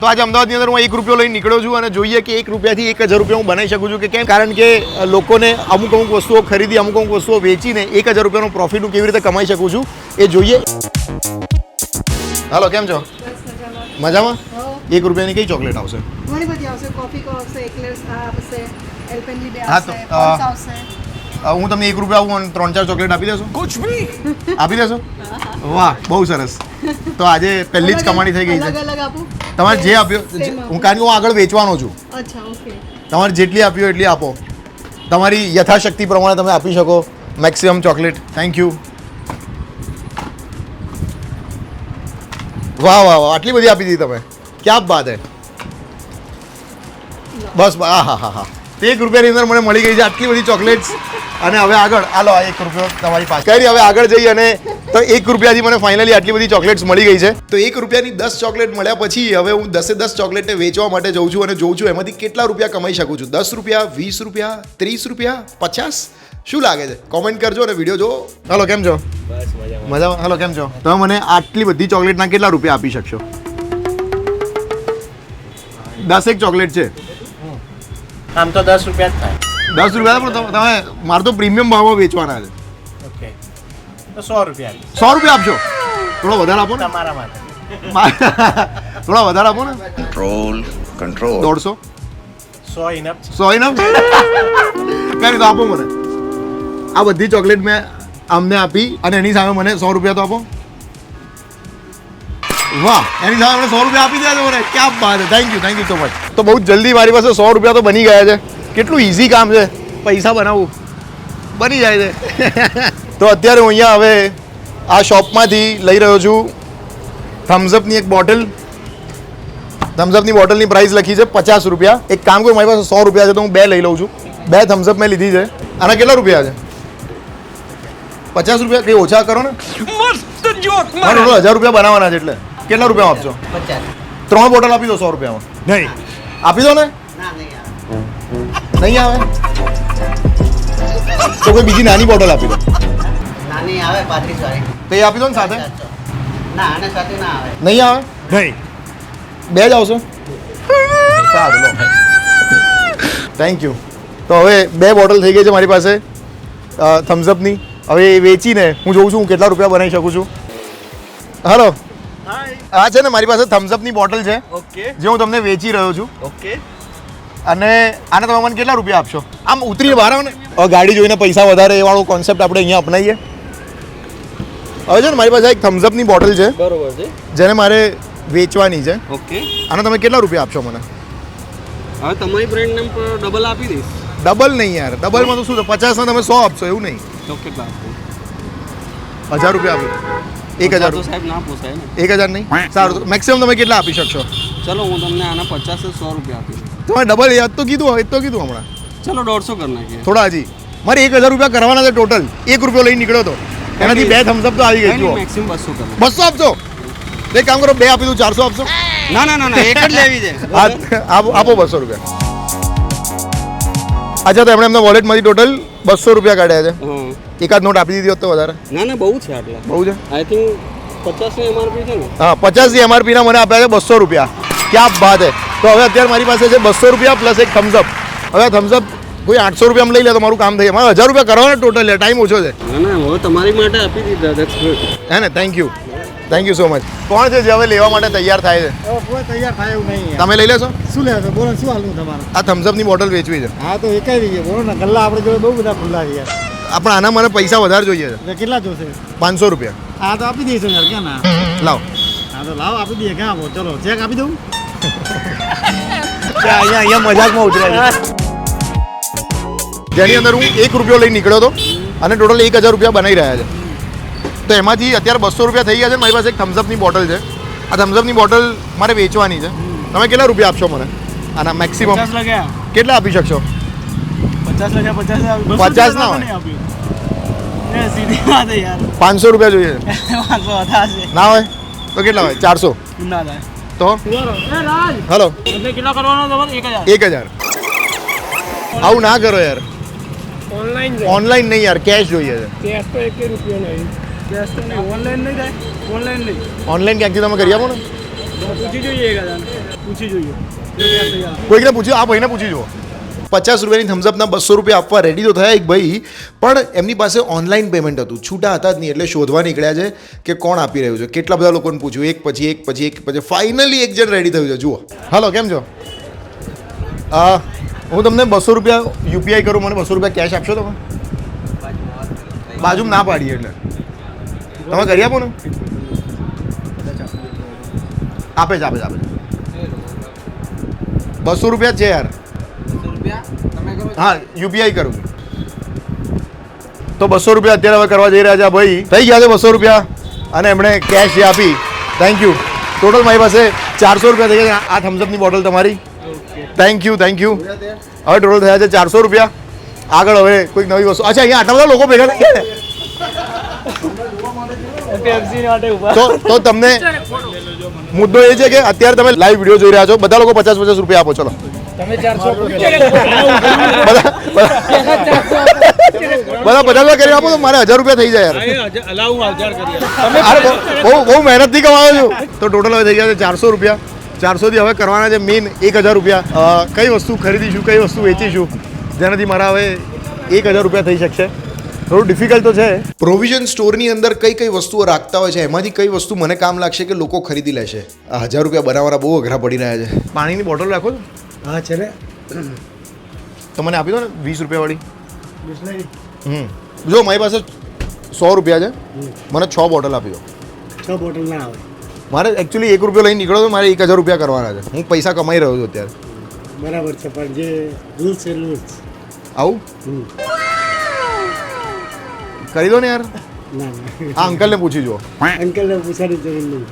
તો આજે અમદાવાદની અંદર હું 1 રૂપિયો લઈને નીકળ્યો છું અને જોઈએ કે 1 રૂપિયાથી 1000 રૂપિયા હું બનાવી શકું છું કે કેમ, કારણ કે લોકોને અમુક વસ્તુઓ ખરીદી અમુક વસ્તુઓ વેચીને 1000 રૂપિયાનો પ્રોફિટ હું કેવી રીતે કમાઈ શકું છું એ જોઈએ. હાલો, કેમ છો? મજામાં? 1 રૂપિયાની કઈ ચોકલેટ આવશે? ઘણી બધી આવશે. કોફી કો આવશે, એકલેર્સ આવશે, એલ્પેનલીબે હા, આવશે, તો પલ્સ આવશે. હું તમને 1 રૂપિયા આવું 3-4 ચોકલેટ આપી દેશો? કુછ ભી આપી દેશો? વાહ, બહુ સરસ. તો આજે પહેલી જ કમાણી થઈ ગઈ છે. અલગ અલગ આપું? તમારે જે આપ્યો હું, કારણ કે હું આગળ વેચવાનો છું. અચ્છા, ઓકે. તમારે જેટલી આપી હોય એટલી આપો. તમારી યથાશક્તિ પ્રમાણે તમે આપી શકો મેક્સિમમ ચોકલેટ. Thank you. વાહ વાહ વાહ, આટલી બધી આપી દીધી તમે. ક્યાં બાત હે. બસ હા હા હા હા, 1 રૂપિયાની અંદર મને મળી ગઈ છે આટલી બધી ચોકલેટ્સ. અને હવે આગળ હાલો, આ 1 રૂપિયો તમારી પાસે કઈ હવે આગળ જઈ અને તો 1 રૂપિયાથી મને ફાઇનલી આટલી બધી ચોકલેટ્સ મળી ગઈ છે. તો 1 રૂપિયાની 10 ચોકલેટ મળ્યા પછી હવે હું 10 ચોકલેટને વેચવા માટે જઉં છું અને જોઉં છું એમાંથી કેટલા રૂપિયા કમાઈ શકું છું. 10 રૂપિયા, 20 રૂપિયા, 30 રૂપિયા, 50? શું લાગે છે? કોમેન્ટ કરજો અને વિડીયો જો. હાલો, કેમ છો? બસ મજામાં. મજામાં. હાલો, કેમ છો? તમે મને આટલી બધી ચોકલેટના કેટલા રૂપિયા આપી શકશો? 10 એક ચોકલેટ છે. આમ તો 10 રૂપિયા જ થાય. 10 રૂપિયા પણ તમે મારે તો પ્રીમિયમ ભાવમાં વેચવાના છે. ઓકે, તો 100 રૂપિયા 100 રૂપિયા આપશો? થોડો વધારે આપો ને. તમારા માટે. થોડા વધારે આપો ને. કંટ્રોલ 150? 100 ઇનફ. 100 ઇનફ? કઈ નહીં, તો આપો મને. આ બધી ચોકલેટ મેં અમને આપી અને એની સામે મને 100 રૂપિયા તો આપો. વાહ, એની સામે મને 100 રૂપિયા આપી દે મને. ક્યાં બાત છે. Thank you so much. તો બહુ જલ્દી મારી પાસે 100 રૂપિયા તો બની ગયા છે. કેટલું ઇઝી કામ છે પૈસા બનાવવું, બની જાય છે. તો અત્યારે હું અહીંયા હવે આ શોપમાંથી લઈ રહ્યો છું થમ્સઅપની એક બોટલ. થમ્સઅપની બોટલની પ્રાઇસ લખી છે 50 રૂપિયા. એક કામ કરું, મારી પાસે 100 રૂપિયા છે તો હું 2 લઈ લઉં છું. 2 થમ્સઅપ મેં લીધી છે. આના કેટલા રૂપિયા છે? 50 રૂપિયા. કંઈ ઓછા કરો ને. મસ્ત જોક મારો. 1000 રૂપિયા બનાવવાના છે એટલે કેટલા રૂપિયા આપશો? 50. 3 બોટલ આપી દો 100 રૂપિયામાં. નહીં આપી દો ને. નહીં આવે તો કોઈ બીજી નાની બોટલ આપી દો. નાની આવે 35 વાળી. તો એ આપી દો ને સાથે. ના, આને સાથે ના આવે. નહીં આવે? નહીં. 2 જ આવશે? સારું, લો. Thank you. તો હવે 2 બોટલ થઈ ગઈ છે મારી પાસે થમ્સઅપની. હવે એ વેચીને હું જોઉં છું હું કેટલા રૂપિયા બનાવી શકું છું. હાલો, આ છે ને મારી પાસે થમ્સઅપની બોટલ છે. ઓકે. જે હું તમને વેચી રહ્યો છું. ઓકે. અને આને તમે મને કેટલા રૂપિયા આપશો? આમ ઉતરીને બહાર આવો ને. હવે ગાડી જોઈને પૈસા વધારે એ વાળો કોન્સેપ્ટ આપણે અહીંયા અપનાવીએ. હવે છે ને મારી પાસે એક થમ્સઅપની બોટલ છે બરોબર છે. જેને મારે વેચવાની છે. ઓકે. આને તમે કેટલા રૂપિયા આપશો મને? હવે તમારી બ્રાન્ડ નેમ પર ડબલ આપી દઈશ. ડબલ નહીં યાર, ડબલમાં તો શું છે, 50 તમે 100 આપશો એવું નહીં. તો કેટલા આપો? 1000 રૂપિયા આપો. 1000 તો સાહેબ ના પોસાય ને. 1000 નહીં? સારું, મેક્સિમમ તમે કેટલા આપી શકશો? ચલો હું તમને આના 50 100 રૂપિયા આપીશ. તમે ડબલ યાદ તો કીધું, એ તો કીધું હમણાં. ચલો 150 કરી નાખીએ. થોડા હજી મારે 1000 રૂપિયા કરવાના છે ટોટલ. 1 રૂપિયો લઈને નીકળ્યો તો એનાથી 2 થમ્સઅપ તો આવી ગઈ. જુઓ, મેક્સિમમ 200 કરો. 200 આપશો? એક કામ કરો, 2 આપી દઉં, 400 આપશો? ના ના ના ના, એક જ લેવી છે. આપો 200 રૂપિયા. અચ્છા, તો એમણે એમના વોલેટમાંથી ટોટલ 200 રૂપિયા કાઢ્યા છે. હા. એકાદ નોટ આપી દીધી હોત તો વધારે. ના ના, બહુ છે આટલા. બહુ છે. આઈ થિંક 50 ની MRP છે ને. હા, 50 ની MRP ના મને આપ્યા છે 200 રૂપિયા. ક્યાં બાત હે. તો હવે અત્યારે મારી પાસે છે 200 રૂપિયા પ્લસ એક થમ્સઅપ. હવે થમ્સઅપ કોઈ 800 રૂપિયામાં લઈ લે તો મારું કામ થઈ જાય. મારે 1000 રૂપિયા કરવાના ટોટલ. ટાઈમ ઓછો છે. ના ના, હવે તમારી માટે આપી દીધા. That's good. હે ને? Thank you so much. કોણ છે જે હવે લેવા માટે તૈયાર થાય છે? કોઈ તૈયાર થાય એવું નહીં. તમે લઈ લેશો? શું લેશો? બોલો, શું હાલવું તમારે? આ થમ્સઅપની બોટલ વેચવી છે. હા, તો એકાઈ દઈએ. બોલો ને, ગલ્લા આપણે જોડે બહુ બધા ખુલ્લા છે યાર. આપણે આના મને પૈસા વધારે જોઈએ છે. એટલે કેટલા જોશે? 500 રૂપિયા. હા, તો આપી દઈશું યાર. ક્યાં ના? લાવો. હા, તો લાવો, આપી દઈએ. ક્યાં આપો? ચલો, ચેક આપી દઉં. અહીંયા મજાકમાં ઉતર્યા છે. જેની અંદર હું 1 રૂપિયો લઈને નીકળ્યો હતો અને ટોટલ 1000 રૂપિયા બનાવી રહ્યા છે. તો એમાંથી અત્યારે 200 રૂપિયા થઈ ગયા છે. મારી પાસે એક થમ્સઅપની બોટલ છે. આ થમ્સઅપની બોટલ મારે વેચવાની છે. તમે કેટલા રૂપિયા આપશો મને આના મેક્સિમમ? 50 લગ્યા. કેટલા આપી શકશો? 50 લગ્યા. 50 ના હોય. એ સીધી વાત છે યાર. 500 રૂપિયા જોઈએ છે. 500 હશે. ના હોય તો કેટલા હોય? 400. ના થાય. તો એ રાજ, હલો, એટલે કેટલા કરવાનો તમારે? 1000. 1000. આવું ના કરો યાર. ઓનલાઈન ઓનલાઈન નહીં યાર, કેશ જોઈએ છે. કેશ તો 1 રૂપિયો નહીં. કેશ તો નહીં. ઓનલાઈન નહીં થાય. ઓનલાઈન નહીં. ઓનલાઈન ક્યાંકથી તમે કરી આપો ને. પૂછી જોઈએ પૂછી જોઈએ કોઈકને પૂછ્યું, આ ભાઈને પૂછી જુઓ. 50 રૂપિયાની થમ્સઅપના 200 રૂપિયા આપવા રેડી તો થયા એક ભાઈ, પણ એમની પાસે ઓનલાઈન પેમેન્ટ હતું, છૂટા હતા જ નહીં, એટલે શોધવા નીકળ્યા છે કે કોણ આપી રહ્યું છે. કેટલા બધા લોકોને પૂછ્યું, એક પછી ફાઇનલી એક જણ રેડી થયું છે. જુઓ. હલો, કેમ છો? હું તમને 200 રૂપિયા યુપીઆઈ કરું, મને 200 રૂપિયા કેશ આપશો તમે? બાજુમાં ના પાડીએ એટલે તમે કરી આપો ને. આપે છે 200 રૂપિયા છે યાર. હા, યુપીઆઈ કરું છું. તો 200 રૂપિયા અત્યારે હવે કરવા જઈ રહ્યા છે આ ભાઈ. થઈ ગયા છે 200 રૂપિયા અને એમણે કેશ જે આપી. Thank you. ટોટલ મારી પાસે 400 રૂપિયા થઈ ગયા. આ થમ્સઅપની બોટલ તમારી. Thank you. હવે ટોટલ થયા છે 400 રૂપિયા. આગળ હવે કોઈક નવી વસ્તુ. અચ્છા, અહીંયા આટલા બધા લોકો ભેગા થઈ ગયા. તો તમને મુદ્દો એ છે કે અત્યારે તમે લાઈવ વિડીયો જોઈ રહ્યા છો, બધા લોકો 50 રૂપિયા આપો. ચલો તમે 400 બધા 50 કરી આપો તો મારે 1000 રૂપિયા થઈ જાય યાર. બહુ મહેનતથી કમાવો છું. તો ટોટલ હવે થઈ ગયા છે 400 રૂપિયા. 400 થી હવે કરવાના છે મેઇન 1000 રૂપિયા. કઈ વસ્તુ ખરીદીશું, કઈ વસ્તુ વેચીશું, જેનાથી મારા હવે 1000 રૂપિયા થઈ શકશે. થોડું ડિફિકલ્ટ તો છે. પ્રોવિઝન સ્ટોરની અંદર કઈ કઈ વસ્તુઓ રાખતા હોય છે, એમાંથી કઈ વસ્તુ મને કામ લાગશે કે લોકો ખરીદી લેશે. આ 1000 રૂપિયા બનાવવાના બહુ અઘરા પડી રહ્યા છે. પાણીની બોટલ રાખો છો? હા છે ને. તો મને આપી દો ને 20 રૂપિયાવાળી. જો મારી પાસે 100 રૂપિયા છે, મને 6 બોટલ આપી દો. 6 બોટલ ના આવે. મારે એકચ્યુઅલી 1 રૂપિયો લઈને નીકળો તો મારે 1000 રૂપિયા કરવાના છે. હું પૈસા કમાઈ રહ્યો છું અત્યારે. બરાબર છે, પણ જે રૂલ્સ છે રૂલ્સ. આવું કરી દો ને યાર. ના આ અંકલને પૂછી જુઓ. અંકલને પૂછવાની જરૂર નહીં.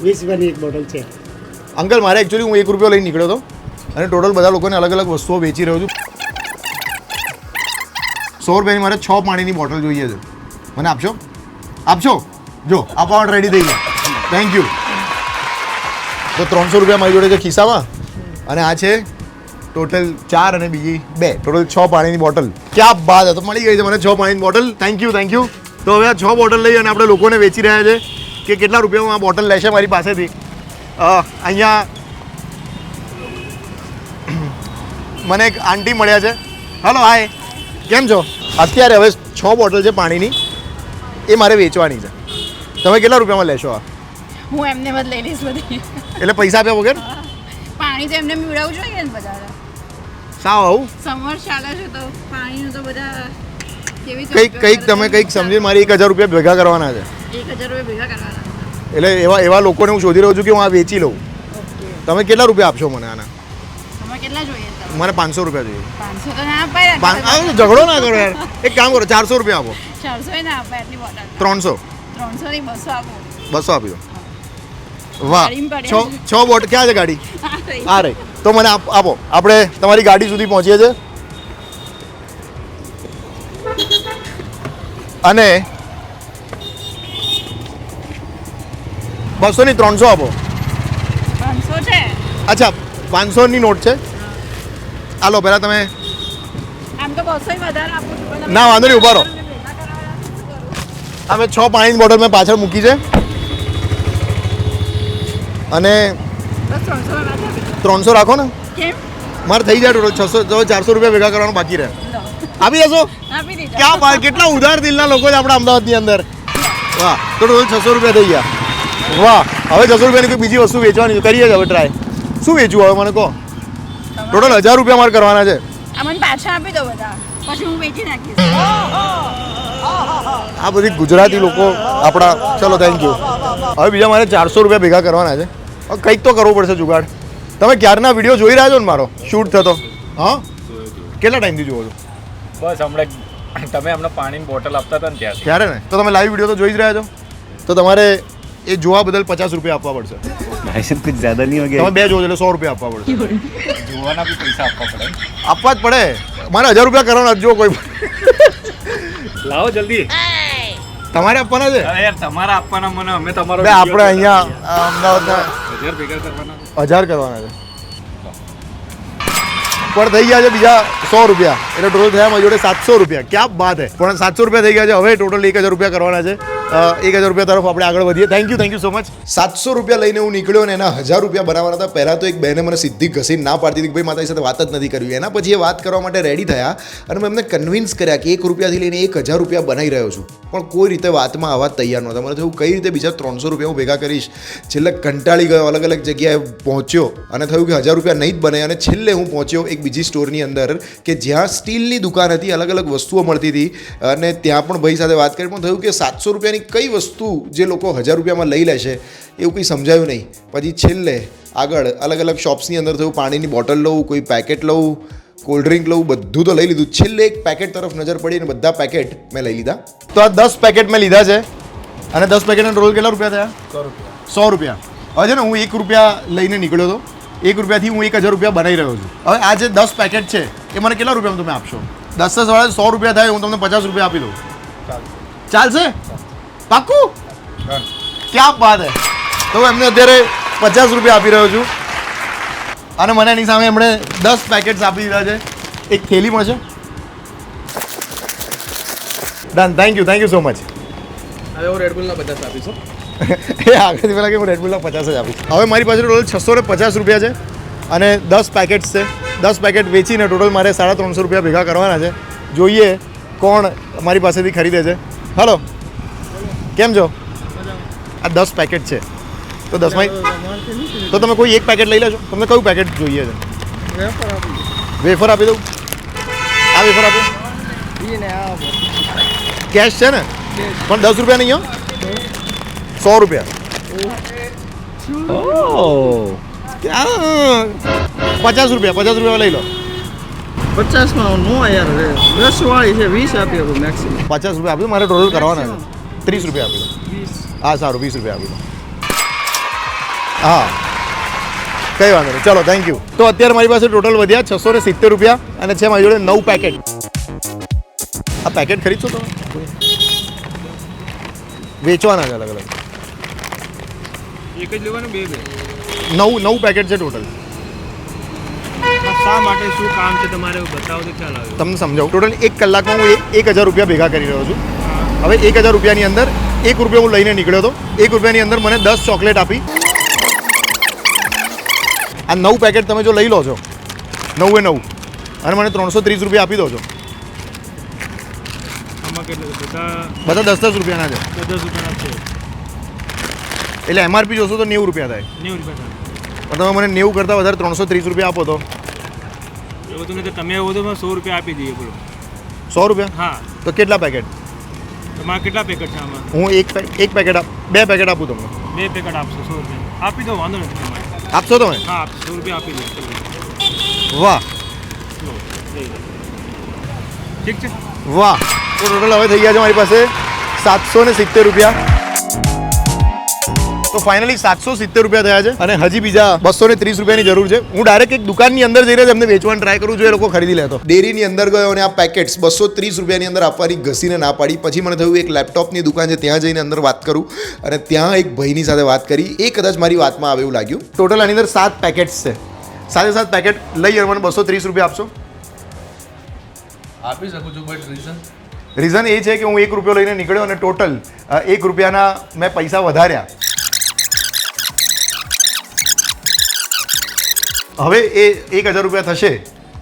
20 રૂપિયાની એક બોટલ છે. અંકલ, મારે એકચ્યુઅલી હું 1 રૂપિયો લઈને નીકળ્યો હતો અને ટોટલ બધા લોકોને અલગ અલગ વસ્તુઓ વેચી રહ્યો છું. 100 રૂપિયાની મારે 6 પાણીની બોટલ જોઈએ છે. મને આપશો? જો આપવા માટે રેડી થઈ ગયા. Thank you. તો 300 રૂપિયા મારી જોડે છે ખિસ્સામાં અને આ છે ટોટલ 4 અને બીજી 2, ટોટલ 6 પાણીની બોટલ. ક્યાં બાદ તો મળી ગઈ છે મને 6 પાણીની બોટલ. Thank you. તો હવે આ 6 બોટલ લઈ અને આપણે લોકોને વેચી રહ્યા છે કે કેટલા રૂપિયામાં આ બોટલ લેશે મારી પાસેથી. અહીંયા મને એક આંટી મળ્યા છે. હલો, હાય, કેમ છો? અત્યારે હવે 6 બોટલ છે પાણીની, એ મારે વેચવાની છે. તમે કેટલા રૂપિયામાં લેશો આ? હું એમને બદ લઈ લઈશ બધી. એટલે પૈસા આપ્યા વગર? પાણી તો એમને પીવડાવવું જોઈએ ને બધા. સાવ આવું સમર ચાલે છે તો પાણીનું તો બધા કેવી કંઈક તમે કંઈક સમજી મારી 1000 રૂપિયા ભેગા કરવાના છે. 1000 રૂપિયા ભેગા કરવાના. એટલે એવા લોકોને હું શોધી રહ્યો છું કે હું આ વેચી લઉં. તમે કેટલા રૂપિયા આપશો મને આના? તમે કેટલા જોઈએ તમને? મને 500 રૂપિયા જોઈએ. 500 તો ના અપાય. ઝઘડો ના કરો યાર. એક કામ કરો, 400 રૂપિયા આપો. 400 ના અપાય એટલી બોટલ. 300 ની 200 આપો. 200 આપી દો. વાહ, ગાડીમાં પડ્યા 6 બોટલ. ક્યાં છે ગાડી? આ રહી. તો મને આપો, આપણે તમારી ગાડી સુધી પહોંચીએ છીએ. અને 200 ની 300 આપો. 500 છે. અચ્છા, 500 ની નોટ છે. હાલો, પહેલાં તમે. આમ તો 200 વધારે આપો છો પણ ના, વાંધો નહીં, ઉભા રહો. અમે 6 પાણીની બોટલ મેં પાછળ મૂકી છે અને બસ 300 ના આપો. 300 રાખો ને. કેમ? મારે થઈ જાય ટોટલ 600. તો 400 રૂપિયા ભેગા કરવાનું બાકી રહે. લો. આપી દેશો? આપી દીધા. ક્યાં બાત, કેટલા ઉધાર દિલના લોકો છે આપણા અમદાવાદની અંદર. વાહ, તો ટોટલ 600 રૂપિયા થઈ ગયા. વાહ, હવે 600 રૂપિયાની કોઈ બીજી વસ્તુ વેચવાની છે. કરીએ જ હવે ટ્રાય. શું વેચવું હવે મને કહો? ટોટલ 1000 રૂપિયા મારે કરવાના છે. આ મને પાછા આપી દો બધા, પછી હું વેચી નાખીશ. આ બધી ગુજરાતી લોકો આપણા. ચલો, થેન્ક યુ. હવે બીજા મારે 400 રૂપિયા ભેગા કરવાના છે. હવે કંઈક તો કરવું પડશે જુગાડ. તમે ક્યારના વિડીયો જોઈ રહ્યા છો ને મારો શૂટ થતો? હા, કેટલા ટાઈમથી જુઓ છો? બસ હમણાં તમે હમણાં પાણીની બોટલ આપતા હતા ને ત્યાં ક્યારે ને? તો તમે લાઈવ વિડીયો તો જોઈ જ રહ્યા છો. તો તમારે એ જોવા બદલ 50 રૂપિયા આપવા પડશે. भाई साहब कुछ ज्यादा नहीं हो गया? તમે 2 જોવો એટલે 100 રૂપિયા આપવા પડશે. જોવાના બી પૈસા આપવા પડે. આપવા જ પડે. મારે 1000 રૂપિયા કરવાના જ. જો કોઈ લાવો જલ્દી. તમારે આપવાના છે. અરે યાર તમારા આપવાના મને, અમે તમારો બે આપણે અહીંયા અમદાવાદના 1000 ભેગા કરવાના. 1000 કરવાના છે. પણ થઈ ગયા છે બીજા 100 રૂપિયા. એટલે ટોટલ થયા મારી જોડે 700 રૂપિયા. ક્યાં બાત હે. પણ 700 રૂપિયા થઈ ગયા છે. હવે ટોટલ 1000 રૂપિયા કરવાના છે. 1000 રૂપિયા તરફ આપણે આગળ વધીએ. Thank you so much. 700 રૂપિયા લઈને હું નીકળ્યો અને એના 1000 રૂપિયા બનાવવાના હતા. પહેલાં તો એક બહેને મને સીધી ઘસીને ના પાડતી હતી કે ભાઈ માતાજી સાથે વાત જ નથી કરવી. એના પછી એ વાત કરવા માટે રેડી થયા અને મેં એમને કન્વિન્સ કર્યા કે 1 રૂપિયાથી લઈને 1000 રૂપિયા બનાવી રહ્યો છું. પણ કોઈ રીતે વાતમાં આવવા તૈયાર નહોતા. મને થયું કઈ રીતે બીજા 300 રૂપિયા હું ભેગા કરીશ. છેલ્લે કંટાળી ગયો, અલગ અલગ જગ્યાએ પહોંચ્યો અને થયું કે 1000 રૂપિયા નહીં જ બને. અને છેલ્લે હું પહોંચ્યો એક બીજી સ્ટોરની અંદર કે જ્યાં સ્ટીલની દુકાન હતી, અલગ અલગ વસ્તુઓ મળતી હતી અને ત્યાં પણ ભાઈ સાથે વાત કરી પણ થયું કે 700 રૂપિયાની કઈ વસ્તુ જે લોકો 1000 રૂપિયામાં લઈ લેશે એવું કંઈ સમજાયું નહીં. પછી છેલ્લે આગળ અલગ અલગ શોપ્સની અંદર થયું પાણીની બોટલ લઉં, કોઈ પેકેટ લઉં, કોલ્ડ ડ્રિંક લઉં, બધું તો લઈ લીધું. છેલ્લે એક પેકેટ તરફ નજર પડી અને બધા પેકેટ મેં લઈ લીધા. તો આ 10 પેકેટ મેં લીધા છે અને 10 પેકેટના ટોટલ કેટલા રૂપિયા થયા? 100 રૂપિયા. હવે છે ને હું 1 રૂપિયા લઈને નીકળ્યો હતો. 1 રૂપિયાથી હું 1000 રૂપિયા બનાવી રહ્યો છું. હવે આ જે 10 પેકેટ છે એ મને કેટલા રૂપિયામાં તમે આપશો? 10 વાળા 100 રૂપિયા થાય, હું તમને 50 રૂપિયા આપી દઉં. ચાલશે? પાક્કું? ક્યાં બાત હે. તો હું એમને અત્યારે 50 રૂપિયા આપી રહ્યો છું અને મને એની સામે એમણે 10 પેકેટ્સ આપી દીધા છે. એક થેલી મળશે. Done. Thank you so much. હવે હું રેડબુલના 50 આપીશું. એ આગળથી પહેલાં કે હું રેડબુલના 50 જ આપીશ. હવે મારી પાસે ટોટલ 650 રૂપિયા છે અને 10 પેકેટ્સ છે. 10 પેકેટ વેચીને ટોટલ મારે 350 રૂપિયા ભેગા કરવાના છે. જોઈએ કોણ મારી પાસેથી ખરીદે છે. હલો, કેમ છો? આ 10 પેકેટ છે તો 10માં તો તમે કોઈ એક પેકેટ લઈ લેજો. તમને કયું પેકેટ જોઈએ છે? વેફર આપી દઉં. આ વેફર આપો. કેશ છે ને? પણ 10 રૂપિયા નહીં હો, 100 રૂપિયા. 50 રૂપિયા લઈ લો. 50માં નો યાર, 10 વાળી છે, 20 આપી આપો મેક્સિમમ. 50 રૂપિયા આપી દો. મારે ટોટલ કરવાના છે 30 રૂપિયા આપી દો. હા સારું, 20 રૂપિયા આપી દો. હા કંઈ વાંધો નહીં, ચલો થેન્ક યુ. તો અત્યારે મારી પાસે ટોટલ વધ્યા 670 રૂપિયા અને છે મારી જોડે 9 પેકેટ. આ પેકેટ ખરીદશો તમે? વેચવાના છે અલગ અલગ. એક જ લેવાનું? બે 9 પેકેટ છે ટોટલ. શા માટે, શું કામ છે તમારે બતાવો તો ખ્યાલ આવે. તમને સમજાવું. ટોટલ 1 કલાકમાં હું 1000 રૂપિયા ભેગા કરી રહ્યો છું. હવે 1000 રૂપિયાની અંદર 1 રૂપિયો હું લઈને નીકળ્યો હતો. 1 રૂપિયાની અંદર મને 10 ચોકલેટ આપી. આ 9 પેકેટ તમે જો લઈ લો છો 9 અને મને 330 રૂપિયા આપી દો છો. આમાં કેટલા બધા 10 રૂપિયાના છે. 10 રૂપિયાના છે એટલે MRP જોશો તો 90 રૂપિયા થાય. 90 રૂપિયા. પણ તમે મને 90 કરતાં વધારે 330 રૂપિયા આપો તો એવું તો નથી. તમે એવું તો 100 રૂપિયા આપી દઈએ. બોલો 100 રૂપિયા? હા. તો કેટલા પેકેટ? તમારા કેટલા પેકેટ છે આમાં? હું એક પેકેટ 2 પેકેટ આપું તમને. 2 પેકેટ આપશો 100 રૂપિયા આપી દો, વાંધો નથી તમારે. આપશો તમે? હા 100 રૂપિયા આપી દો. વાહ ઠીક છે. વાહ. તો ટોટલ હવે થઈ ગયા છે મારી પાસે 770 રૂપિયા. તો ફાઇનલી 770 રૂપિયા થયા છે અને હજી બીજા 230 રૂપિયાની જરૂર છે. હું ડાયરેક્ટ એક દુકાનની અંદર જઈને એમને વેચવાનું ટ્રાય કરું છું, એ લોકો ખરીદી લેતો. ડેરીની અંદર ગયો અને આ પેકેટ્સ 230 રૂપિયાની અંદર આપવાની ઘસીને ના પાડી. પછી મને થયું એક લેપટોપની દુકાન છે ત્યાં જઈને અંદર વાત કરું અને ત્યાં એક ભાઈની સાથે વાત કરી. એ કદાચ મારી વાતમાં આવે એવું લાગ્યું. ટોટલ આની અંદર 7 પેકેટ્સ છે. 7 પેકેટ લઈ અને મને 230 રૂપિયા આપશો? આપી શકું છું, બટ રીઝન એ છે કે હું 1 રૂપિયો લઈને નીકળ્યો અને ટોટલ 1 રૂપિયાના મેં પૈસા વધાર્યા. હવે એ 1000 રૂપિયા થશે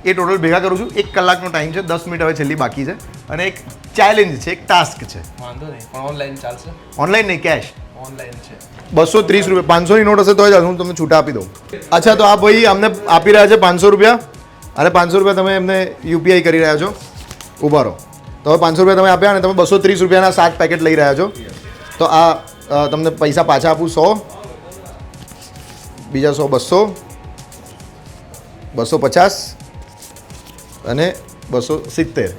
એ ટોટલ ભેગા કરું છું. 1 કલાકનો ટાઈમ છે, 10 મિનિટ હવે છેલ્લી બાકી છે અને એક ચેલેન્જ છે, એક ટાસ્ક છે. વાંધો નહીં, પણ ઓનલાઈન ચાલશે? ઓનલાઈન નહીં, કેશ. ઓનલાઈન છે. 230 રૂપિયા. 500ની નોટ હશે તો જ હું તમને છૂટા આપી દઉં. અચ્છા, તો આ ભાઈ અમને આપી રહ્યા છે 500 રૂપિયા અને 500 રૂપિયા તમે એમને UPI કરી રહ્યા છો. ઊભા રહો. તો હવે 500 રૂપિયા તમે આપ્યા અને તમે 230 રૂપિયાના 7 પેકેટ લઈ રહ્યા છો. તો આ તમને પૈસા પાછા આપું 100, બીજા 100 200, 250 અને 270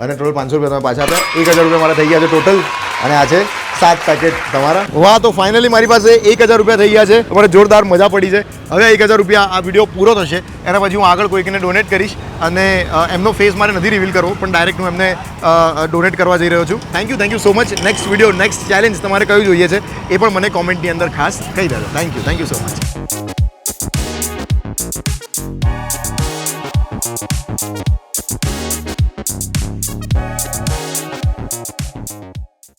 અને ટોટલ 500 રૂપિયા તમે પાછા આપ્યા. 1000 રૂપિયા મારા થઈ ગયા છે ટોટલ અને આ છે 7 પેકેટ તમારા. વાહ. તો ફાઇનલી મારી પાસે 1000 રૂપિયા થઈ ગયા છે. તમારે જોરદાર મજા પડી છે. હવે 1000 રૂપિયા આ વિડીયો પૂરો થશે એના પછી હું આગળ કોઈકને ડોનેટ કરીશ અને એમનો ફેસ મારે નથી રિવીલ કરવો, પણ ડાયરેક્ટ હું એમને ડોનેટ કરવા જઈ રહ્યો છું. Thank you so much. Next video, next challenge તમારે કયું જોઈએ છે એ પણ મને કોમેન્ટની અંદર ખાસ કહી દેજો. Thank you so much.